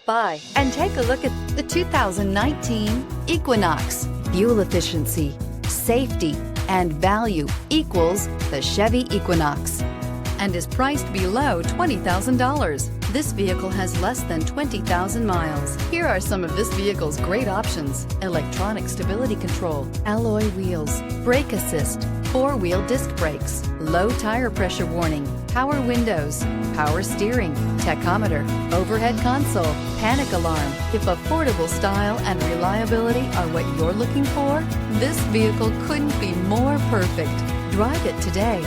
by and take a look at the 2019 Equinox. Fuel efficiency, safety, and value equals the Chevy Equinox and is priced below $20,000. This vehicle has less than 20,000 miles. Here are some of this vehicle's great options: electronic stability control, alloy wheels, brake assist, four-wheel disc brakes, low tire pressure warning, power windows, power steering, tachometer, overhead console, panic alarm. If affordable style and reliability are what you're looking for, this vehicle couldn't be more perfect. Drive it today.